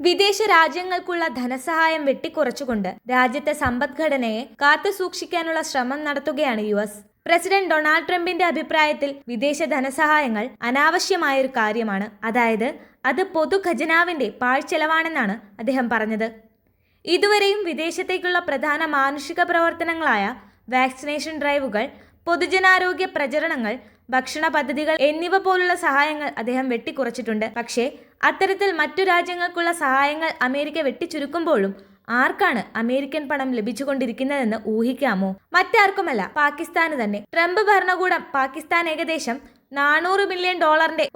വിദേശ രാജ്യങ്ങൾക്കുള്ള ധനസഹായം വെട്ടിക്കുറച്ചുകൊണ്ട് രാജ്യത്തെ സമ്പദ്ഘടനയെ കാത്തുസൂക്ഷിക്കാനുള്ള ശ്രമം നടത്തുകയാണ് US. പ്രസിഡന്റ് ഡൊണാൾഡ് ട്രംപിന്റെ അഭിപ്രായത്തിൽ വിദേശ ധനസഹായങ്ങൾ അനാവശ്യമായൊരു കാര്യമാണ്. അതായത് അത് പൊതു ഖജനാവിന്റെ പാഴ്ചെലവാണെന്നാണ് അദ്ദേഹം പറഞ്ഞത്. ഇതുവരെയും വിദേശത്തേക്കുള്ള പ്രധാന മാനുഷിക പ്രവർത്തനങ്ങളായ വാക്സിനേഷൻ ഡ്രൈവുകൾ, പൊതുജനാരോഗ്യ പ്രചരണങ്ങൾ, ഭക്ഷണ പദ്ധതികൾ എന്നിവ പോലുള്ള സഹായങ്ങൾ അദ്ദേഹം വെട്ടിക്കുറച്ചിട്ടുണ്ട്. പക്ഷേ അത്തരത്തിൽ മറ്റു രാജ്യങ്ങൾക്കുള്ള സഹായങ്ങൾ അമേരിക്ക വെട്ടിച്ചുരുക്കുമ്പോഴും ആർക്കാണ് അമേരിക്കൻ പണം ലഭിച്ചുകൊണ്ടിരിക്കുന്നതെന്ന് ഊഹിക്കാമോ? മറ്റാർക്കുമല്ല, പാകിസ്ഥാന് തന്നെ. ട്രംപ് ഭരണകൂടം പാകിസ്ഥാൻ ഏകദേശം $400 മില്യൺ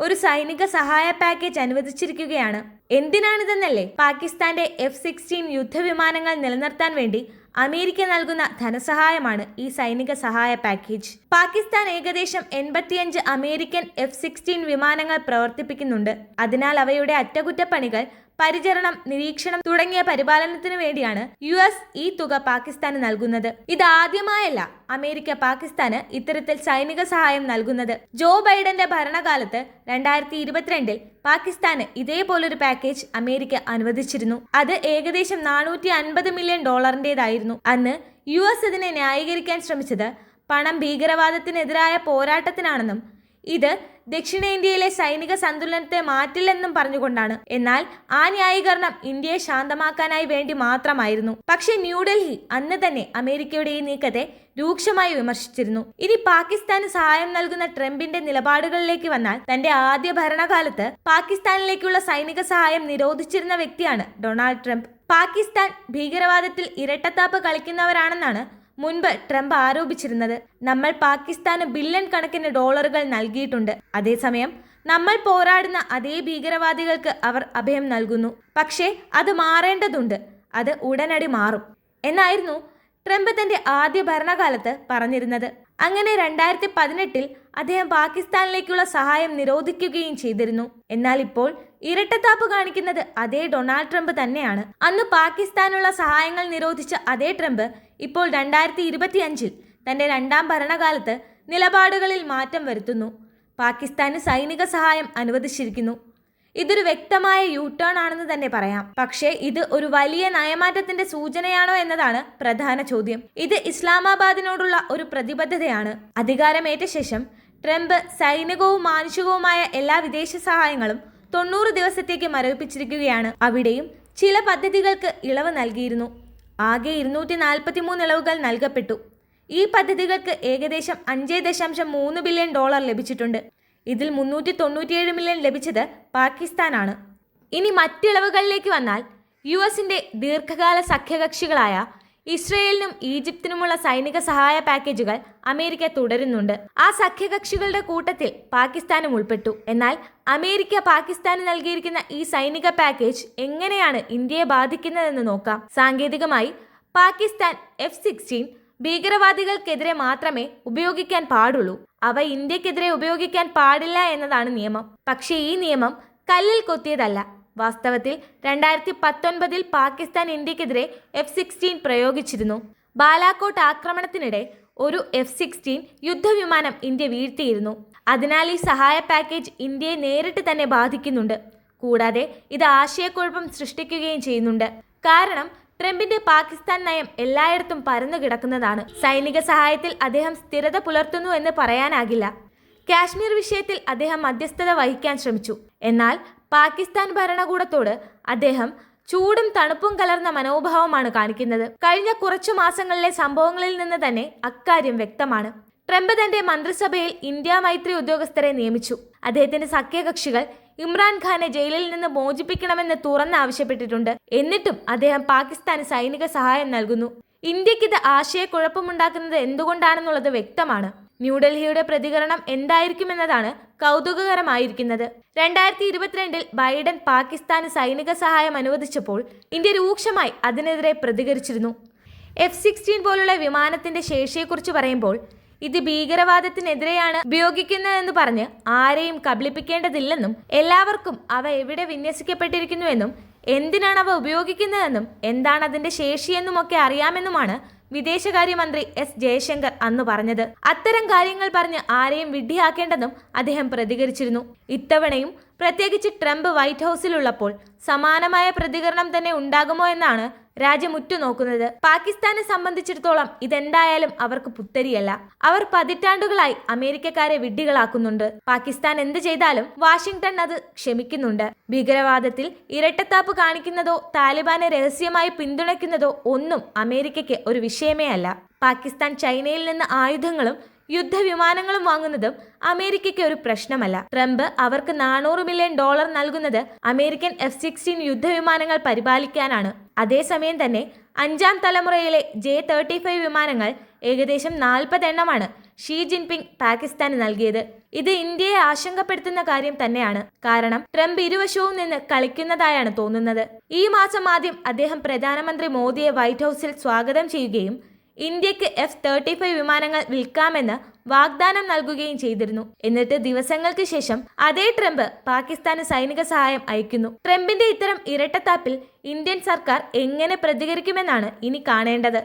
ഒരു സൈനിക സഹായ പാക്കേജ് അനുവദിച്ചിരിക്കുകയാണ്. എന്തിനാണിതെന്നല്ലേ? പാകിസ്ഥാന്റെ F-16 യുദ്ധവിമാനങ്ങൾ നിലനിർത്താൻ വേണ്ടി അമേരിക്ക നൽകുന്ന ധനസഹായമാണ് ഈ സൈനിക സഹായ പാക്കേജ്. പാകിസ്ഥാൻ ഏകദേശം 85 അമേരിക്കൻ F-16 വിമാനങ്ങൾ പ്രവർത്തിപ്പിക്കുന്നുണ്ട്. അതിനാൽ അവയുടെ അറ്റകുറ്റപ്പണികൾ, പരിചരണം, നിരീക്ഷണം തുടങ്ങിയ പരിപാലനത്തിനു വേണ്ടിയാണ് US ഈ തുക പാകിസ്ഥാന് നൽകുന്നത്. ഇതാദ്യമായല്ല അമേരിക്ക പാകിസ്ഥാന് ഇത്തരത്തിൽ സൈനിക സഹായം നൽകുന്നത്. ജോ ബൈഡന്റെ ഭരണകാലത്ത് 2022 പാകിസ്ഥാന് ഇതേപോലൊരു പാക്കേജ് അമേരിക്ക അനുവദിച്ചിരുന്നു. അത് ഏകദേശം $450 മില്യൺ. അന്ന് US ഇതിനെ ന്യായീകരിക്കാൻ ശ്രമിച്ചത് പണം ഭീകരവാദത്തിനെതിരായ പോരാട്ടത്തിനാണെന്നും ഇത് ദക്ഷിണേന്ത്യയിലെ സൈനിക സന്തുലനത്തെ മാറ്റില്ലെന്നും പറഞ്ഞുകൊണ്ടാണ്. എന്നാൽ ആ ന്യായീകരണം ഇന്ത്യയെ ശാന്തമാക്കാനായി വേണ്ടി മാത്രമായിരുന്നു. പക്ഷേ ന്യൂഡൽഹി അന്ന് തന്നെ അമേരിക്കയുടെ ഈ നീക്കത്തെ രൂക്ഷമായി വിമർശിച്ചിരുന്നു. ഇനി പാകിസ്ഥാന് സഹായം നൽകുന്ന ട്രംപിന്റെ നിലപാടുകളിലേക്ക് വന്നാൽ, തന്റെ ആദ്യ ഭരണകാലത്ത് പാകിസ്ഥാനിലേക്കുള്ള സൈനിക സഹായം നിരോധിച്ചിരുന്ന വ്യക്തിയാണ് ഡൊണാൾഡ് ട്രംപ്. പാകിസ്ഥാൻ ഭീകരവാദത്തിൽ ഇരട്ടത്താപ്പ് കളിക്കുന്നവരാണെന്നാണ് മുൻപ് ട്രംപ് ആരോപിച്ചിരുന്നത്. നമ്മൾ പാകിസ്ഥാന് ബില്യൺ കണക്കിന് ഡോളറുകൾ നൽകിയിട്ടുണ്ട്. അതേസമയം നമ്മൾ പോരാടുന്ന അതേ ഭീകരവാദികൾക്ക് അവർ അഭയം നൽകുന്നു. പക്ഷേ അത് മാറേണ്ടതുണ്ട്, അത് ഉടനടി മാറും എന്നായിരുന്നു ട്രംപ് തന്റെ ആദ്യ ഭരണകാലത്ത് പറഞ്ഞിരുന്നത്. അങ്ങനെ 2018 അദ്ദേഹം പാകിസ്ഥാനിലേക്കുള്ള സഹായം നിരോധിക്കുകയും ചെയ്തിരുന്നു. എന്നാൽ ഇപ്പോൾ ഇരട്ടത്താപ്പ് കാണിക്കുന്നത് അതേ ഡൊണാൾഡ് ട്രംപ് തന്നെയാണ്. അന്ന് പാകിസ്ഥാനുള്ള സഹായങ്ങൾ നിരോധിച്ച അതേ ട്രംപ് ഇപ്പോൾ 2025 തന്റെ രണ്ടാം ഭരണകാലത്ത് നിലപാടുകളിൽ മാറ്റം വരുത്തുന്നു. പാകിസ്ഥാന് സൈനിക സഹായം അനുവദിച്ചിരിക്കുന്നു. ഇതൊരു വ്യക്തമായ യു-ടേൺ ആണെന്ന് തന്നെ പറയാം. പക്ഷേ ഇത് ഒരു വലിയ നയമാറ്റത്തിന്റെ സൂചനയാണോ എന്നതാണ് പ്രധാന ചോദ്യം. ഇത് ഇസ്ലാമാബാദിനോടുള്ള ഒരു പ്രതിബദ്ധതയാണ്. അധികാരമേറ്റ ശേഷം ട്രംപ് സൈനികവും മാനുഷികവുമായ എല്ലാ വിദേശ സഹായങ്ങളും 90 ദിവസത്തേക്ക് മരവിപ്പിച്ചിരിക്കുകയാണ്. അവിടെയും ചില പദ്ധതികൾക്ക് ഇളവ് നൽകിയിരുന്നു. ആകെ 243 ഇളവുകൾ നൽകപ്പെട്ടു. ഈ പദ്ധതികൾക്ക് ഏകദേശം $5.3 ബില്യൺ ലഭിച്ചിട്ടുണ്ട്. ഇതിൽ 397 മില്യൺ ലഭിച്ചത് പാകിസ്ഥാനാണ്. ഇനി മറ്റിളവുകളിലേക്ക് വന്നാൽ, US-ന്റെ ദീർഘകാല സഖ്യകക്ഷികളായ ഇസ്രയേലിനും ഈജിപ്തിനുമുള്ള സൈനിക സഹായ പാക്കേജുകൾ അമേരിക്ക തുടരുന്നുണ്ട്. ആ സഖ്യകക്ഷികളുടെ കൂട്ടത്തിൽ പാകിസ്ഥാനും ഉൾപ്പെട്ടു. എന്നാൽ അമേരിക്ക പാകിസ്ഥാന് നൽകിയിരിക്കുന്ന ഈ സൈനിക പാക്കേജ് എങ്ങനെയാണ് ഇന്ത്യയെ ബാധിക്കുന്നതെന്ന് നോക്കാം. സാങ്കേതികമായി പാകിസ്ഥാൻ F-16 ഭീകരവാദികൾക്കെതിരെ മാത്രമേ ഉപയോഗിക്കാൻ പാടുള്ളൂ. അവ ഇന്ത്യക്കെതിരെ ഉപയോഗിക്കാൻ പാടില്ല എന്നതാണ് നിയമം. പക്ഷേ ഈ നിയമം കല്ലിൽ കൊത്തിയതല്ല. വാസ്തവത്തിൽ 2019 പാകിസ്ഥാൻ ഇന്ത്യക്കെതിരെ F-16 പ്രയോഗിച്ചിരുന്നു. ബാലാക്കോട്ട് ആക്രമണത്തിനിടെ ഒരു F-16 യുദ്ധവിമാനം ഇന്ത്യ വീഴ്ത്തിയിരുന്നു. അതിനാൽ ഈ സഹായ പാക്കേജ് ഇന്ത്യയെ നേരിട്ട് തന്നെ ബാധിക്കുന്നുണ്ട്. കൂടാതെ ഇത് ആശയക്കുഴപ്പം സൃഷ്ടിക്കുകയും ചെയ്യുന്നുണ്ട്. കാരണം ട്രംപിന്റെ പാകിസ്ഥാൻ നയം എല്ലായിടത്തും പരന്നു കിടക്കുന്നതാണ്. സൈനിക സഹായത്തിൽ അദ്ദേഹം സ്ഥിരത പുലർത്തുന്നു എന്ന് പറയാനാകില്ല. കാശ്മീർ വിഷയത്തിൽ അദ്ദേഹം മധ്യസ്ഥത വഹിക്കാൻ ശ്രമിച്ചു. എന്നാൽ പാകിസ്ഥാൻ ഭരണകൂടത്തോട് അദ്ദേഹം ചൂടും തണുപ്പും കലർന്ന മനോഭാവമാണ് കാണിക്കുന്നത്. കഴിഞ്ഞ കുറച്ചു മാസങ്ങളിലെ സംഭവങ്ങളിൽ നിന്ന് തന്നെ അക്കാര്യം വ്യക്തമാണ്. ട്രംപ് തന്റെ മന്ത്രിസഭയിൽ ഇന്ത്യ മൈത്രി ഉദ്യോഗസ്ഥരെ നിയമിച്ചു. അദ്ദേഹത്തിന്റെ സഖ്യകക്ഷികൾ ഇമ്രാൻഖാനെ ജയിലിൽ നിന്ന് മോചിപ്പിക്കണമെന്ന് തുറന്നാവശ്യപ്പെട്ടിട്ടുണ്ട്. എന്നിട്ടും അദ്ദേഹം പാകിസ്ഥാന് സൈനിക സഹായം നൽകുന്നു. ഇന്ത്യക്കിത് ആശയക്കുഴപ്പമുണ്ടാക്കുന്നത് എന്തുകൊണ്ടാണെന്നുള്ളത് വ്യക്തമാണ്. ന്യൂഡൽഹിയുടെ പ്രതികരണം എന്തായിരിക്കുമെന്നതാണ് കൗതുകകരമായിരിക്കുന്നത്. 2022 ബൈഡൻ പാകിസ്ഥാന് സൈനിക സഹായം അനുവദിച്ചപ്പോൾ ഇന്ത്യ രൂക്ഷമായി അതിനെതിരെ പ്രതികരിച്ചിരുന്നു. F-16 പോലുള്ള വിമാനത്തിന്റെ ശേഷിയെക്കുറിച്ച് പറയുമ്പോൾ, ഇത് ഭീകരവാദത്തിനെതിരെയാണ് ഉപയോഗിക്കുന്നതെന്ന് പറഞ്ഞ് ആരെയും കബളിപ്പിക്കേണ്ടതില്ലെന്നും, എല്ലാവർക്കും അവ എവിടെ വിന്യസിക്കപ്പെട്ടിരിക്കുന്നുവെന്നും, എന്തിനാണ് അവ ഉപയോഗിക്കുന്നതെന്നും, എന്താണ് അതിന്റെ ശേഷിയെന്നുമൊക്കെ അറിയാമെന്നുമാണ് വിദേശകാര്യമന്ത്രി എസ് ജയശങ്കർ അന്ന് പറഞ്ഞത്. അത്തരം കാര്യങ്ങൾ പറഞ്ഞ് ആരെയും വിഡ്ഢിയാക്കേണ്ടെന്നും അദ്ദേഹം പ്രതികരിച്ചിരുന്നു. ഇത്തവണയും പ്രത്യേകിച്ച് ട്രംപ് വൈറ്റ് ഹൗസിലുള്ളപ്പോൾ സമാനമായ പ്രതികരണം തന്നെ ഉണ്ടാകുമോ എന്നാണ് രാജ്യം ഉറ്റുനോക്കുന്നത്. പാകിസ്ഥാനെ സംബന്ധിച്ചിടത്തോളം ഇതെന്തായാലും അവർക്ക് പുത്തരിയല്ല. അവർ പതിറ്റാണ്ടുകളായി അമേരിക്കക്കാരെ വിഡ്ഢികളാക്കുന്നുണ്ട്. പാകിസ്ഥാൻ എന്ത് ചെയ്താലും വാഷിംഗ്ടൺ അത് ക്ഷമിക്കുന്നുണ്ട്. ഭീകരവാദത്തിൽ ഇരട്ടത്താപ്പ് കാണിക്കുന്നതോ താലിബാനെ രഹസ്യമായി പിന്തുണയ്ക്കുന്നതോ ഒന്നും അമേരിക്കയ്ക്ക് ഒരു വിഷയമേ അല്ല. പാകിസ്ഥാൻ ചൈനയിൽ നിന്ന് ആയുധങ്ങളും യുദ്ധവിമാനങ്ങളും വാങ്ങുന്നതും അമേരിക്കയ്ക്ക് ഒരു പ്രശ്നമല്ല. ട്രംപ് അവർക്ക് $400 മില്യൺ നൽകുന്നത് അമേരിക്കൻ F-16 യുദ്ധവിമാനങ്ങൾ പരിപാലിക്കാനാണ്. അതേസമയം തന്നെ 5ാം തലമുറയിലെ J-35 വിമാനങ്ങൾ ഏകദേശം 40 എണ്ണമാണ് ഷീ ജിൻപിങ് പാകിസ്ഥാന് നൽകിയത്. ഇത് ഇന്ത്യയെ ആശങ്കപ്പെടുത്തുന്ന കാര്യം തന്നെയാണ്. കാരണം ട്രംപ് ഇരുവശവും നിന്ന് കളിക്കുന്നതായാണ് തോന്നുന്നത്. ഈ മാസം ആദ്യം അദ്ദേഹം പ്രധാനമന്ത്രി മോദിയെ വൈറ്റ് ഹൗസിൽ സ്വാഗതം ചെയ്യുകയും ഇന്ത്യക്ക് F-35 വിമാനങ്ങൾ വിൽക്കാമെന്ന് വാഗ്ദാനം നൽകുകയും ചെയ്തിരുന്നു. എന്നിട്ട് ദിവസങ്ങൾക്ക് ശേഷം അതേ ട്രംപ് പാകിസ്ഥാന് സൈനിക സഹായം അയക്കുന്നു. ട്രംപിന്റെ ഇത്തരം ഇരട്ടത്താപ്പിൽ ഇന്ത്യൻ സർക്കാർ എങ്ങനെ പ്രതികരിക്കുമെന്നാണ് ഇനി കാണേണ്ടത്.